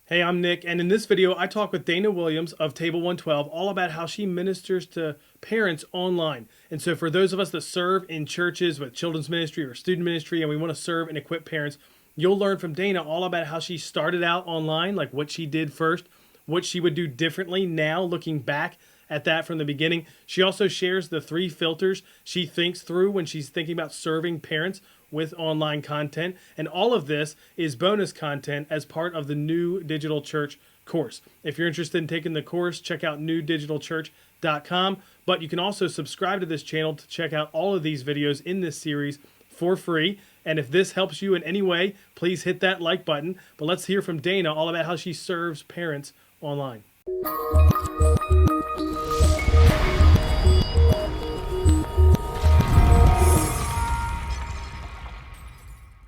Hey, I'm Nick, and in this video, I talk with Dana Williams of Table 112 all about how she ministers to parents online. And so, for those of us that serve in churches with children's ministry or student ministry, and we want to serve and equip parents, you'll learn from Dana all about how she started out online, like what she did first, what she would do differently now, looking back at that from the beginning. She also shares the three filters she thinks through when she's thinking about serving parents with online content. And all of this is bonus content as part of the New Digital Church course. If you're interested in taking the course, check out newdigitalchurch.com. But you can also subscribe to this channel to check out all of these videos in this series for free. And if this helps you in any way, please hit that like button. But let's hear from Dana all about how she serves parents online.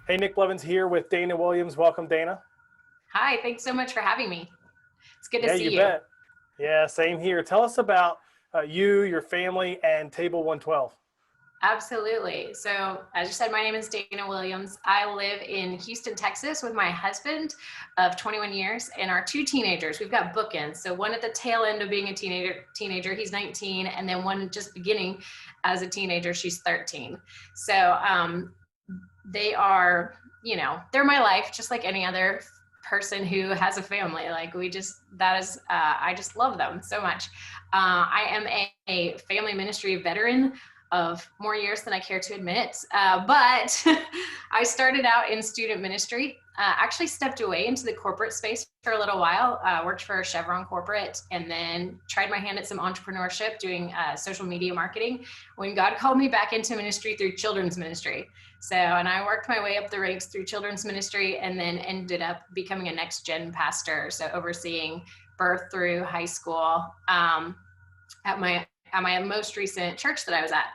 Hey, Nick Blevins here with Dana Williams. Welcome, Dana. Hi, thanks so much for having me. It's good to see You you. bet. Yeah, same here. Tell us about you, your family, and Table 112. Absolutely. So, as you said, my name is Dana Williams. I live in Houston, Texas with my husband of 21 years and our two teenagers. We've got bookends. So, one at the tail end of being a teenager, he's 19, and then one just beginning as a teenager, she's 13. So, they are, they're my life, just like any other person who has a family. Like I just love them so much. I am a family ministry veteran of more years than I care to admit. But I started out in student ministry, actually stepped away into the corporate space for a little while, worked for Chevron corporate, and then tried my hand at some entrepreneurship doing social media marketing when God called me back into ministry through children's ministry. So, and I worked my way up the ranks through children's ministry and then ended up becoming a next gen pastor. So overseeing birth through high school at my most recent church that I was at.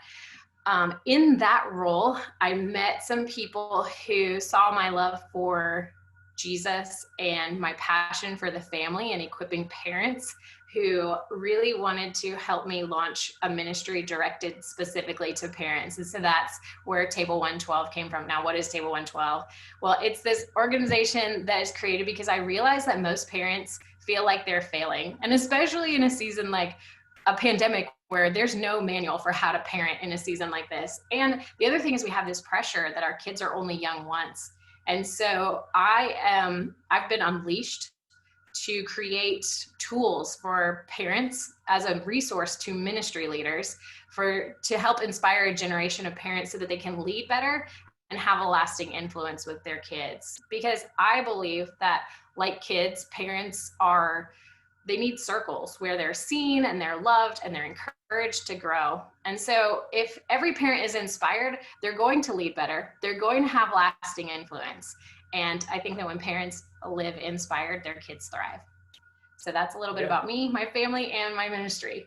In that role, I met some people who saw my love for Jesus and my passion for the family and equipping parents who really wanted to help me launch a ministry directed specifically to parents. And so that's where Table 112 came from. Now, what is Table 112? Well, it's this organization that is created because I realize that most parents feel like they're failing. And especially in a season like a pandemic where there's no manual for how to parent in a season like this. And the other thing is we have this pressure that our kids are only young once. And so I've been unleashed to create tools for parents as a resource to ministry leaders to help inspire a generation of parents so that they can lead better and have a lasting influence with their kids. Because I believe that, like kids, parents they need circles where they're seen and they're loved and they're encouraged to grow. And so if every parent is inspired, they're going to lead better. They're going to have lasting influence. And I think that when parents live inspired, their kids thrive. So that's a little bit about me, my family, and my ministry.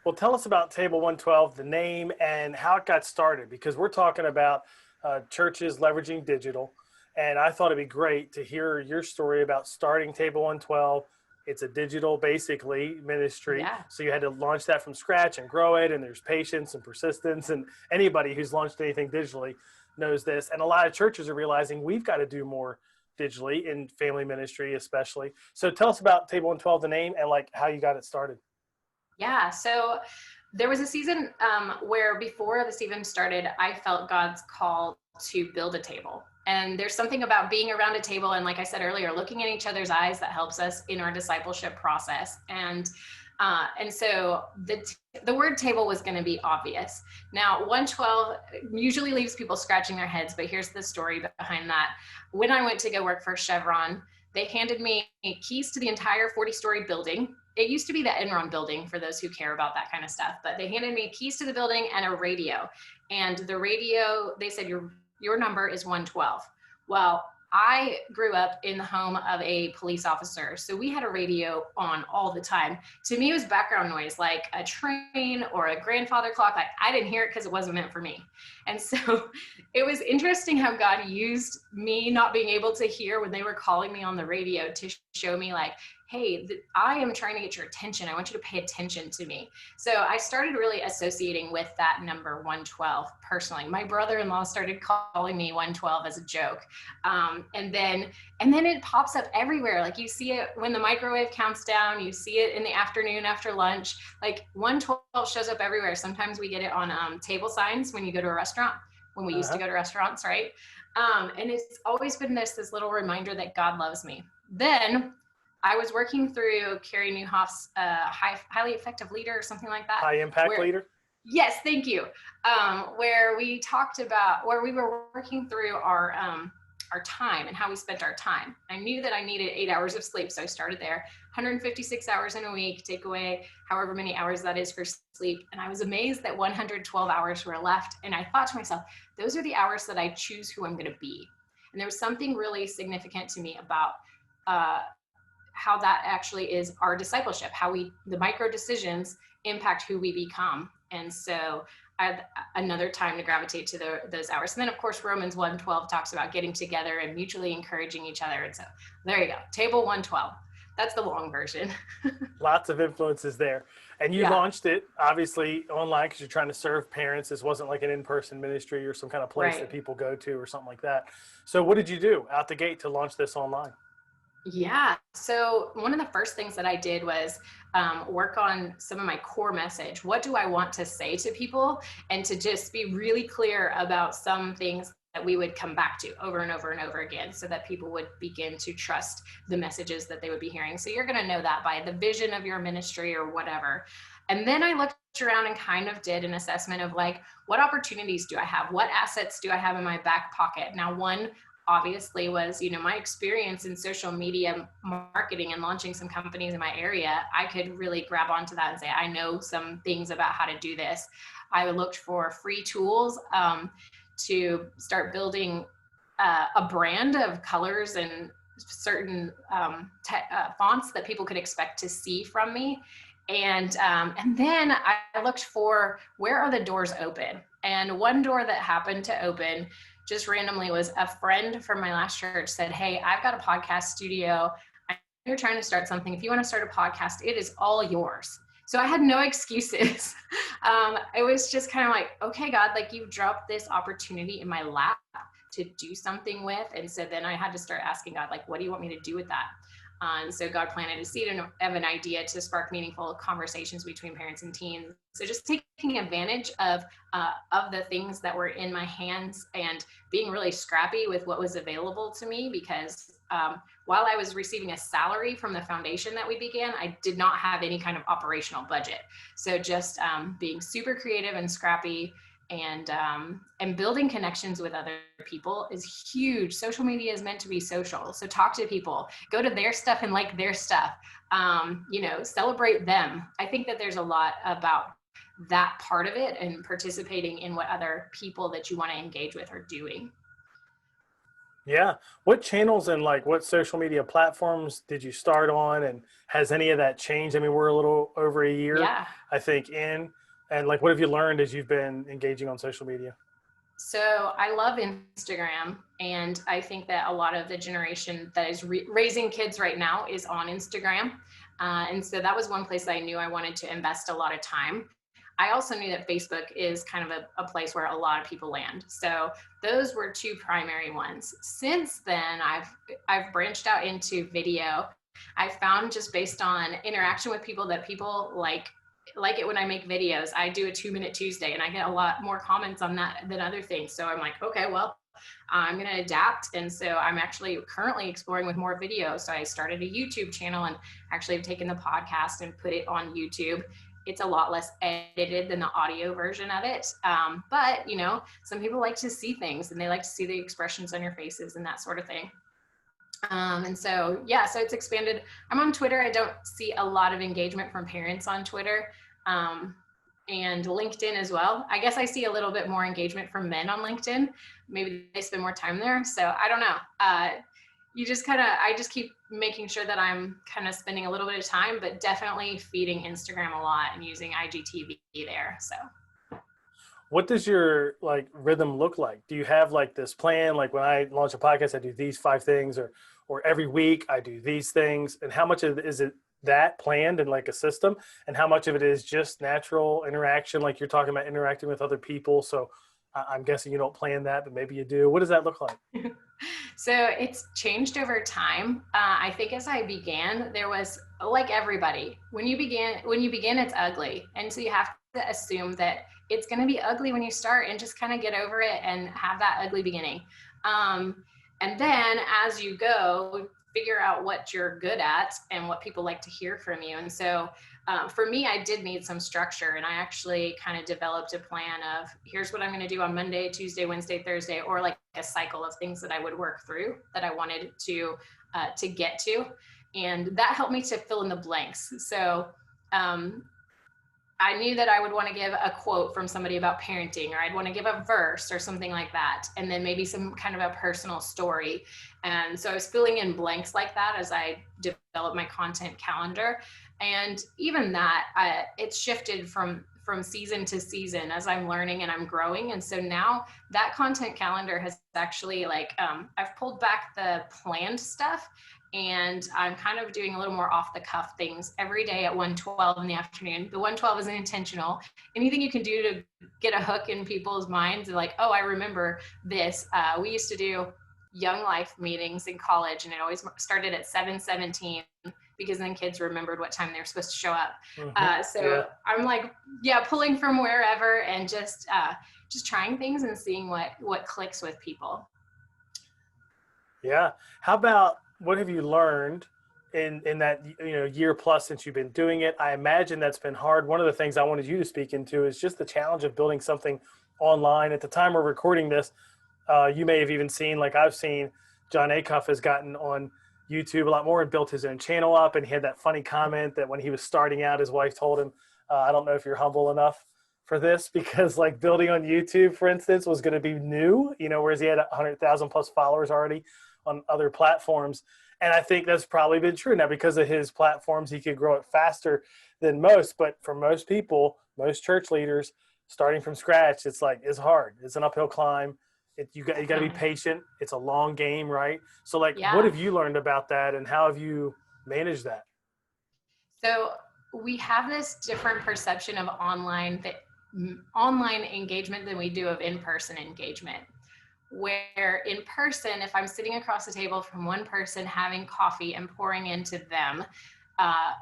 Well, tell us about Table 112, the name, and how it got started, because we're talking about churches leveraging digital. And I thought it'd be great to hear your story about starting Table 112. It's a digital, basically, ministry. Yeah. So you had to launch that from scratch and grow it, and there's patience and persistence. And anybody who's launched anything digitally knows this. And a lot of churches are realizing we've got to do more digitally in family ministry, especially. So tell us about Table 112, the name, and like how you got it started. Yeah. So there was a season where before this even started, I felt God's call to build a table. And there's something about being around a table and, like I said earlier, looking in each other's eyes that helps us in our discipleship process. And so the word table was going to be obvious. Now, 112 usually leaves people scratching their heads, but here's the story behind that. When I went to go work for Chevron, they handed me keys to the entire 40-story building. It used to be the Enron building, for those who care about that kind of stuff, but they handed me keys to the building and a radio. And the radio, they said, your number is 112. Well, I grew up in the home of a police officer, so we had a radio on all the time. To me, it was background noise, like a train or a grandfather clock. Like, I didn't hear it because it wasn't meant for me. And so it was interesting how God used me not being able to hear when they were calling me on the radio to show me, like, hey, I am trying to get your attention. I want you to pay attention to me. So I started really associating with that number 112 personally. My brother-in-law started calling me 112 as a joke. And then it pops up everywhere. Like you see it when the microwave counts down, you see it in the afternoon after lunch, like 112 shows up everywhere. Sometimes we get it on table signs when you go to a restaurant, when we used to go to restaurants, right? And it's always been this little reminder that God loves me. Then I was working through Carey Nieuwhof's Highly Effective Leader or something like that. High impact leader? Yes, thank you. Where we talked about, where we were working through our time and how we spent our time. I knew that I needed 8 hours of sleep, so I started there. 156 hours in a week, take away however many hours that is for sleep. And I was amazed that 112 hours were left. And I thought to myself, those are the hours that I choose who I'm going to be. And there was something really significant to me about how that actually is our discipleship, how the micro decisions impact who we become. And so I had another time to gravitate to those hours. And then of course, Romans 1:12 talks about getting together and mutually encouraging each other. And so there you go, table 112. That's the long version. Lots of influences there. And you launched it obviously online because you're trying to serve parents. This wasn't like an in-person ministry or some kind of place that people go to or something like that. So what did you do out the gate to launch this online? Yeah. So one of the first things that I did was work on some of my core message. What do I want to say to people? And to just be really clear about some things that we would come back to over and over and over again so that people would begin to trust the messages that they would be hearing. So you're going to know that by the vision of your ministry or whatever. And then I looked around and kind of did an assessment of like, what opportunities do I have? What assets do I have in my back pocket? Now, one obviously was, my experience in social media marketing and launching some companies in my area. I could really grab onto that and say, I know some things about how to do this. I looked for free tools to start building a brand of colors and certain fonts that people could expect to see from me. And then I looked for, where are the doors open? And one door that happened to open just randomly was a friend from my last church said, hey, I've got a podcast studio. You're trying to start something. If you want to start a podcast, it is all yours. So I had no excuses. It was just kind of like, okay, God, like you dropped this opportunity in my lap to do something with. And so then I had to start asking God, like, what do you want me to do with that? And so God planted a seed of an idea to spark meaningful conversations between parents and teens. So just taking advantage of the things that were in my hands and being really scrappy with what was available to me, because while I was receiving a salary from the foundation that we began, I did not have any kind of operational budget. So just being super creative and scrappy and building connections with other people is huge. Social media is meant to be social. So talk to people, go to their stuff and like their stuff, celebrate them. I think that there's a lot about that part of it and participating in what other people that you want to engage with are doing. Yeah. What channels and like what social media platforms did you start on, and has any of that changed? I mean, we're a little over a year, I think, in. And like, what have you learned as you've been engaging on social media? So I love Instagram, and I think that a lot of the generation that is raising kids right now is on Instagram. And so that was one place I knew I wanted to invest a lot of time. I also knew that Facebook is kind of a place where a lot of people land. So those were two primary ones. Since then, I've branched out into video. I found, just based on interaction with people, that people like it when I make videos. I do a 2-minute Tuesday and I get a lot more comments on that than other things. So I'm like, okay, well, I'm going to adapt. And so I'm actually currently exploring with more videos. So I started a YouTube channel and actually have taken the podcast and put it on YouTube. It's a lot less edited than the audio version of it. But, some people like to see things and they like to see the expressions on your faces and that sort of thing. And so, so it's expanded. I'm on Twitter. I don't see a lot of engagement from parents on Twitter, and LinkedIn as well. I guess I see a little bit more engagement from men on LinkedIn. Maybe they spend more time there. So I don't know. I just keep making sure that I'm kind of spending a little bit of time, but definitely feeding Instagram a lot and using IGTV there. So. What does your like rhythm look like? Do you have like this plan? Like when I launch a podcast, I do these 5 things, or or every week I do these things, and how much of it is it that planned in like a system, and how much of it is just natural interaction, like you're talking about interacting with other people? So I'm guessing you don't plan that, but maybe you do. What does that look like? So it's changed over time. I think as I began, there was, like everybody, when you begin, it's ugly. And so you have to assume that it's going to be ugly when you start, and just kind of get over it and have that ugly beginning. And then as you go, figure out what you're good at and what people like to hear from you. And so for me, I did need some structure, and I actually kind of developed a plan of, here's what I'm going to do on Monday, Tuesday, Wednesday, Thursday, or like a cycle of things that I would work through that I wanted to get to. And that helped me to fill in the blanks. So I knew that I would want to give a quote from somebody about parenting, or I'd want to give a verse or something like that, and then maybe some kind of a personal story. And so I was filling in blanks like that as I developed my content calendar. And even that, it's shifted from season to season as I'm learning and I'm growing. And so now that content calendar has actually I've pulled back the planned stuff, and I'm kind of doing a little more off the cuff things every day at 1:12 in the afternoon. The 1:12 is intentional. Anything you can do to get a hook in people's minds, like, oh, I remember this. We used to do young life meetings in college, and it always started at 7:17, because then kids remembered what time they were supposed to show up. I'm like, pulling from wherever, and just trying things and seeing what clicks with people. Yeah. How about, what have you learned in that year plus since you've been doing it? I imagine that's been hard. One of the things I wanted you to speak into is just the challenge of building something online. At the time we're recording this, you may have even seen, like I've seen, Jon Acuff has gotten on YouTube a lot more and built his own channel up. And he had that funny comment that when he was starting out, his wife told him, I don't know if you're humble enough for this, because like building on YouTube, for instance, was going to be new, whereas he had 100,000 plus followers already on other platforms. And I think that's probably been true. Now, because of his platforms, he could grow it faster than most. But for most people, most church leaders, starting from scratch, it's hard. It's an uphill climb. You got to be patient. It's a long game, right? So what have you learned about that, and how have you managed that? So we have this different perception of online engagement than we do of in-person engagement. Where in person, if I'm sitting across the table from one person having coffee and pouring into them,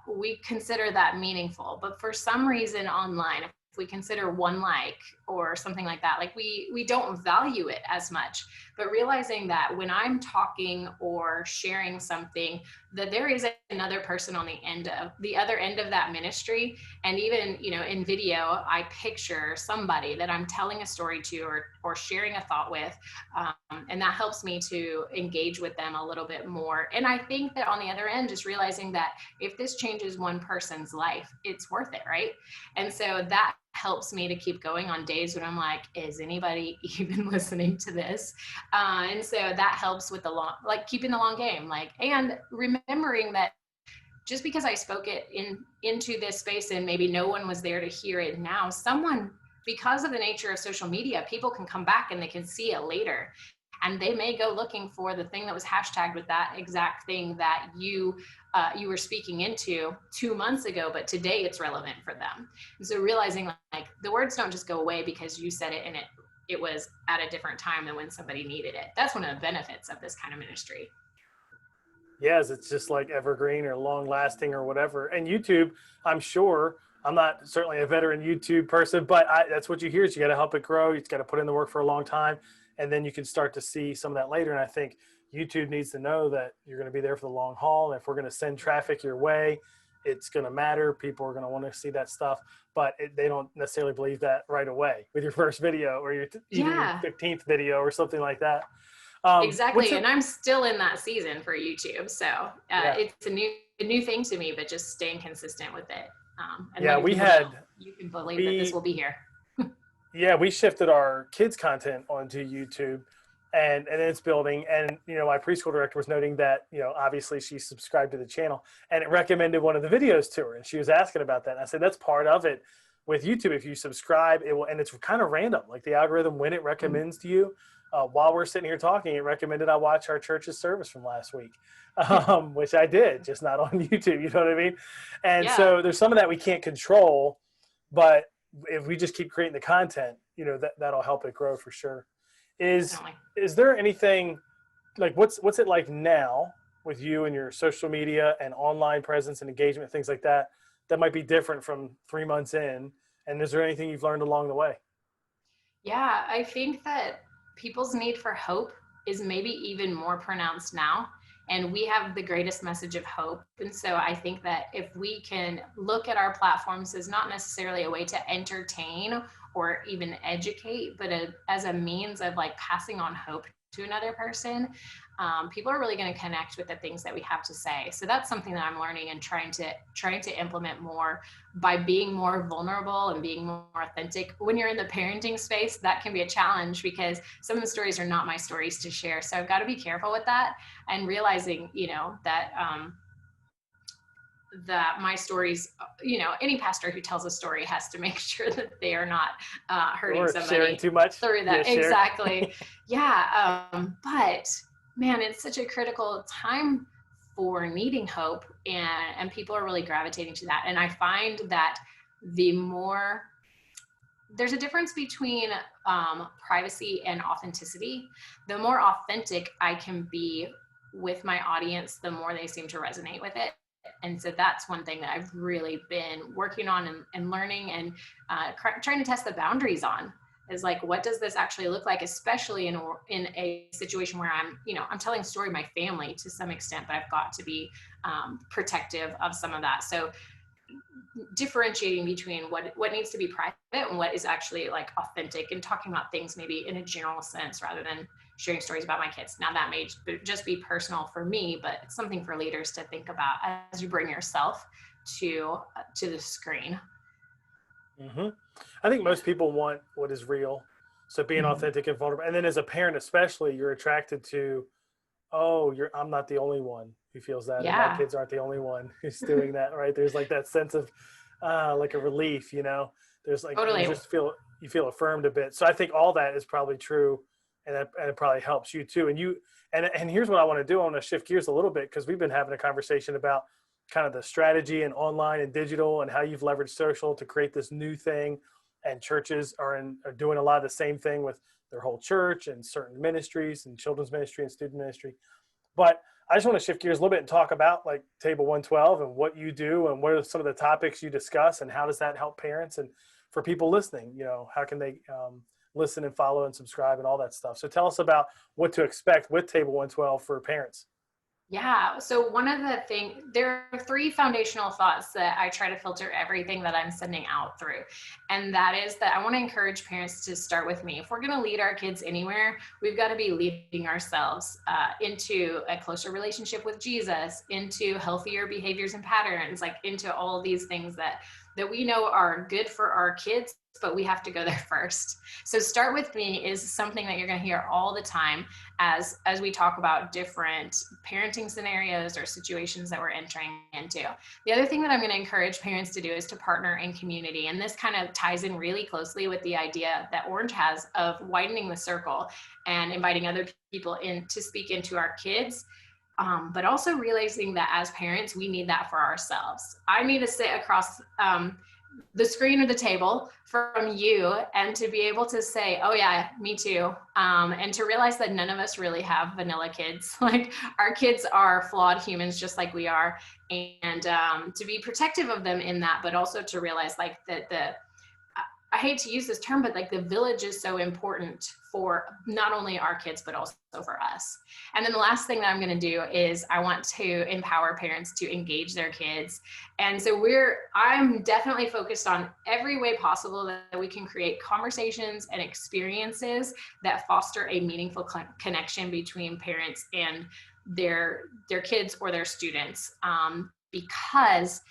we consider that meaningful. But for some reason online, if we consider one like or something like that, like we don't value it as much. But realizing that when I'm talking or sharing something, that there is another person on the other end of that ministry. And even, in video, I picture somebody that I'm telling a story to or sharing a thought with. And that helps me to engage with them a little bit more. And I think that on the other end, just realizing that if this changes one person's life, it's worth it, right? And so that helps me to keep going on days when I'm like, is anybody even listening to this? And so that helps with keeping the long game, and remembering that just because I spoke it into this space and maybe no one was there to hear it now, because of the nature of social media, people can come back and they can see it later. And they may go looking for the thing that was hashtagged with that exact thing that you were speaking into 2 months ago, but today it's relevant for them. And so realizing the words don't just go away because you said it and it was at a different time than when somebody needed it. That's one of the benefits of this kind of ministry. Yes, it's just like evergreen or long lasting or whatever. And YouTube, I'm sure, I'm not certainly a veteran YouTube person, but that's what you hear is you got to help it grow. You got to put in the work for a long time. And then you can start to see some of that later. And I think YouTube needs to know that you're going to be there for the long haul. And if we're going to send traffic your way, it's going to matter. People are going to want to see that stuff, but they don't necessarily believe that right away with your first video or your 15th video or something like that. Exactly. And I'm still in that season for YouTube. So it's a new thing to me, but just staying consistent with it. You can believe that this will be here. We shifted our kids content onto YouTube and it's building. And, my preschool director was noting that, obviously she subscribed to the channel and it recommended one of the videos to her. And she was asking about that. And I said, that's part of it with YouTube. If you subscribe, it will, and it's kind of random, like the algorithm, when it recommends to you, while we're sitting here talking, it recommended I watch our church's service from last week, which I did, just not on YouTube. You know what I mean? And Yeah, so there's some of that we can't control, but if we just keep creating the content, that'll help it grow for sure. Is definitely. there anything like what's it like now with you and your social media and online presence and engagement, things like that, that might be different from 3 months in? And is there anything you've learned along the way? Yeah, I think that people's need for hope is maybe even more pronounced now. And we have the greatest message of hope. And so I think that if we can look at our platforms as not necessarily a way to entertain or even educate, but as a means of like passing on hope to another person, people are really going to connect with the things that we have to say. So that's something that I'm learning and trying to implement more by being more vulnerable and being more authentic. When you're in the parenting space, that can be a challenge because some of the stories are not my stories to share. So I've got to be careful with that and realizing, that my stories, any pastor who tells a story has to make sure that they are not hurting Or somebody sharing too much through that. Yeah, share. Exactly. Yeah. But man, it's such a critical time for needing hope, and people are really gravitating to that. And I find that there's a difference between privacy and authenticity. The more authentic I can be with my audience, the more they seem to resonate with it. And so that's one thing that I've really been working on and learning and trying to test the boundaries on, is like, what does this actually look like, especially in a situation where I'm telling a story of my family to some extent, but I've got to be protective of some of that. So differentiating between what needs to be private and what is actually like authentic, and talking about things maybe in a general sense rather than sharing stories about my kids. Now that may just be personal for me, but it's something for leaders to think about as you bring yourself to the screen. Mm-hmm. I think most people want what is real. So being authentic and vulnerable. And then as a parent, especially, you're attracted to, I'm not the only one who feels that. Yeah. And my kids aren't the only one who's doing that, right? There's like that sense of like a relief, there's like, Totally. you feel affirmed a bit. So I think all that is probably true. And it probably helps you too. And here's what I want to do. I want to shift gears a little bit, because we've been having a conversation about kind of the strategy and online and digital and how you've leveraged social to create this new thing. And churches are doing a lot of the same thing with their whole church and certain ministries and children's ministry and student ministry. But I just want to shift gears a little bit and talk about like Table 112 and what you do and what are some of the topics you discuss and how does that help parents, and for people listening, how can they listen and follow and subscribe and all that stuff. So tell us about what to expect with Table 112 for parents. Yeah. So there are 3 foundational thoughts that I try to filter everything that I'm sending out through. And that is that I want to encourage parents to start with me. If we're going to lead our kids anywhere, we've got to be leading ourselves into a closer relationship with Jesus, into healthier behaviors and patterns, like into all of these things that we know are good for our kids, but we have to go there first. So start with me is something that you're going to hear all the time as we talk about different parenting scenarios or situations that we're entering into. The other thing that I'm going to encourage parents to do is to partner in community. And this kind of ties in really closely with the idea that Orange has of widening the circle and inviting other people in to speak into our kids. But also realizing that as parents, we need that for ourselves. I need to sit across the screen or the table from you and to be able to say, oh yeah, me too. And to realize that none of us really have vanilla kids. Like our kids are flawed humans just like we are. And to be protective of them in that, but also to realize like that I hate to use this term, but like the village is so important for not only our kids, but also for us. And then the last thing that I'm going to do is I want to empower parents to engage their kids. And so I'm definitely focused on every way possible that we can create conversations and experiences that foster a meaningful connection between parents and their kids or their students. Because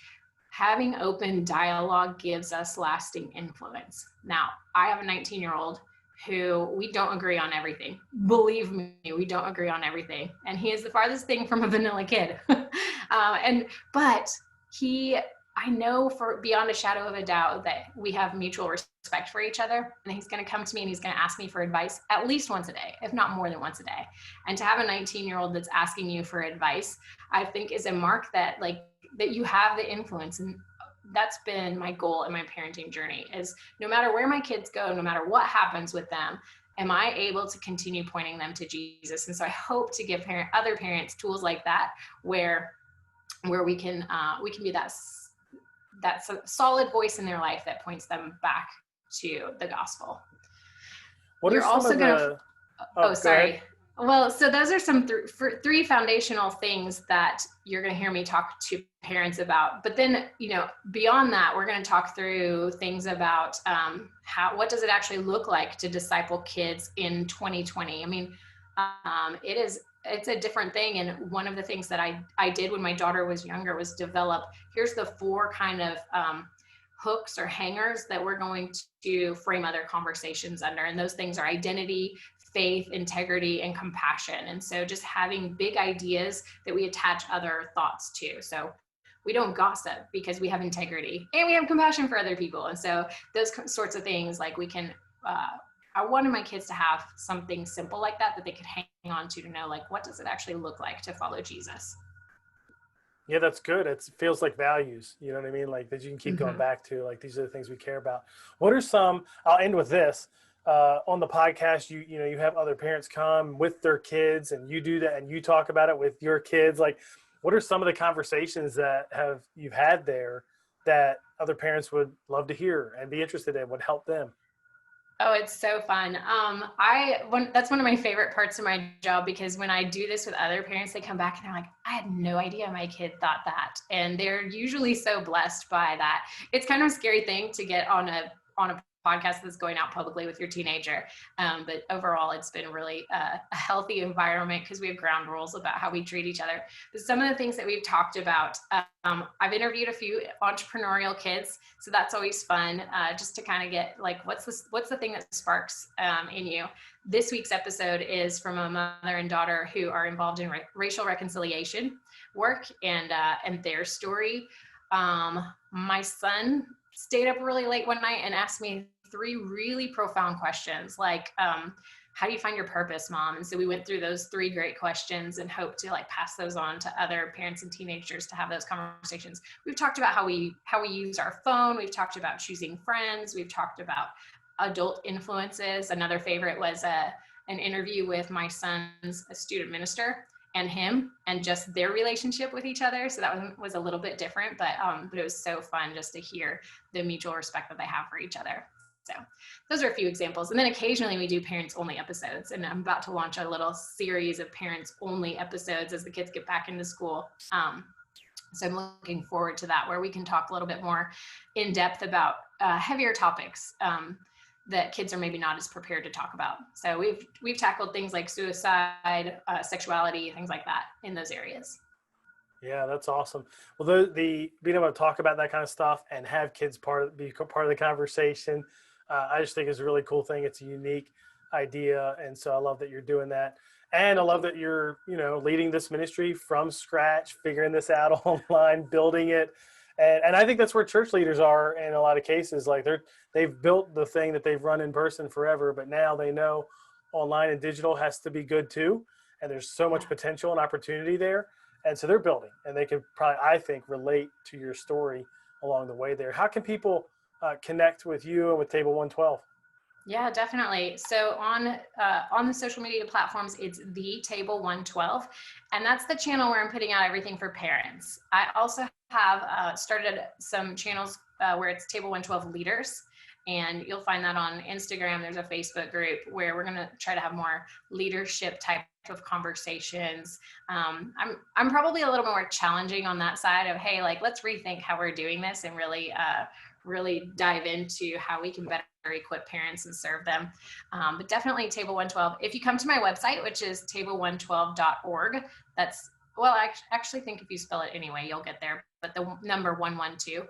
having open dialogue gives us lasting influence. Now, I have a 19-year-old who we don't agree on everything. Believe me, we don't agree on everything. And he is the farthest thing from a vanilla kid. But he I know for beyond a shadow of a doubt that we have mutual respect for each other, and he's going to come to me and he's going to ask me for advice at least once a day, if not more than once a day. And to have a 19-year-old that's asking you for advice, I think is a mark that that you have the influence. And that's been my goal in my parenting journey, is no matter where my kids go, no matter what happens with them, am I able to continue pointing them to Jesus? And so I hope to give other parents tools like that, where we can be that solid voice in their life that points them back to the gospel. What You're are some also of going the? to, Go sorry. ahead. Well, so those are some three foundational things that you're going to hear me talk to parents about. But then, beyond that, we're going to talk through things about what does it actually look like to disciple kids in 2020? I mean, it's a different thing. And one of the things that I did when my daughter was younger was develop, here's the 4 kind of hooks or hangers that we're going to frame other conversations under. And those things are identity, faith, integrity, and compassion. And so just having big ideas that we attach other thoughts to. So we don't gossip because we have integrity and we have compassion for other people. And so those sorts of things, like we can, I wanted my kids to have something simple like that they could hang on to know, like, what does it actually look like to follow Jesus? Yeah, that's good. It feels like values, you know what I mean? Like that you can keep going Mhm. back to, like, these are the things we care about. What are some, I'll end with this. On the podcast, you have other parents come with their kids and you do that and you talk about it with your kids. Like, what are some of the conversations that you've had there that other parents would love to hear and be interested in, would help them? Oh, it's so fun. That's one of my favorite parts of my job, because when I do this with other parents, they come back and they're like, I had no idea my kid thought that. And they're usually so blessed by that. It's kind of a scary thing to get on a podcast that's going out publicly with your teenager. But overall, it's been really a healthy environment because we have ground rules about how we treat each other. But some of the things that we've talked about, I've interviewed a few entrepreneurial kids, so that's always fun, just to kind of get like, what's the thing that sparks in you. This week's episode is from a mother and daughter who are involved in racial reconciliation work, and their story. My son stayed up really late one night and asked me 3 really profound questions, like, how do you find your purpose, Mom? And so we went through those 3 great questions and hope to pass those on to other parents and teenagers to have those conversations. We've talked about how we use our phone. We've talked about choosing friends. We've talked about adult influences. Another favorite was an interview with my son's student minister and him, and just their relationship with each other. So that one was a little bit different, but it was so fun just to hear the mutual respect that they have for each other. So those are a few examples. And then occasionally we do parents only episodes, and I'm about to launch a little series of parents only episodes as the kids get back into school. So I'm looking forward to that, where we can talk a little bit more in depth about heavier topics that kids are maybe not as prepared to talk about. So we've tackled things like suicide, sexuality, things like that in those areas. Yeah, that's awesome. Well, the being able to talk about that kind of stuff and have kids be part of the conversation, I just think is a really cool thing. It's a unique idea, and so I love that you're doing that. And I love that you're, leading this ministry from scratch, figuring this out online, building it. And I think that's where church leaders are in a lot of cases. Like they've built the thing that they've run in person forever, but now they know online and digital has to be good too. And there's so much potential and opportunity there. And so they're building, and they can probably, I think, relate to your story along the way there. How can people connect with you and with Table 112? Yeah, definitely. So on the social media platforms, it's the Table 112, and that's the channel where I'm putting out everything for parents. I also have started some channels where it's Table 112 Leaders, and you'll find that on Instagram. There's a Facebook group where we're going to try to have more leadership type of conversations. I'm probably a little more challenging on that side of, hey, let's rethink how we're doing this and really dive into how we can better equip parents and serve them. But definitely Table 112. If you come to my website, which is table112.org, I actually think if you spell it anyway, you'll get there, but the number 112.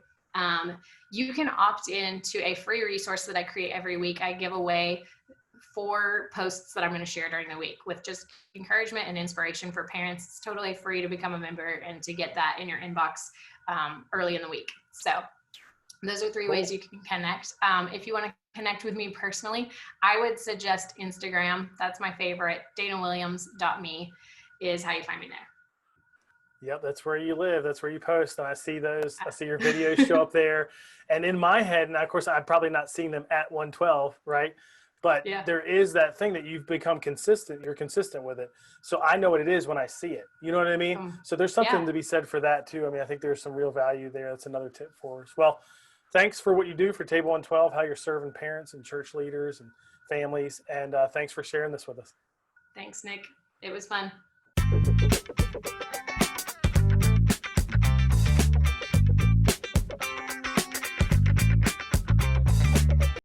You can opt in to a free resource that I create every week. I give away 4 posts that I'm going to share during the week with just encouragement and inspiration for parents. It's totally free to become a member and to get that in your inbox early in the week. So those are 3 ways you can connect. If you want to connect with me personally, I would suggest Instagram. That's my favorite. DanaWilliams.me is how you find me there. Yep, that's where you live. That's where you post. And I see those. I see your videos show up there. And in my head, and of course, I'm probably not seeing them at 112, right? But there is that thing that you've become consistent. You're consistent with it. So I know what it is when I see it. You know what I mean? So there's something to be said for that too. I mean, I think there's some real value there. That's another tip for us. Well, thanks for what you do for Table 112, how you're serving parents and church leaders and families. And thanks for sharing this with us. Thanks, Nick. It was fun.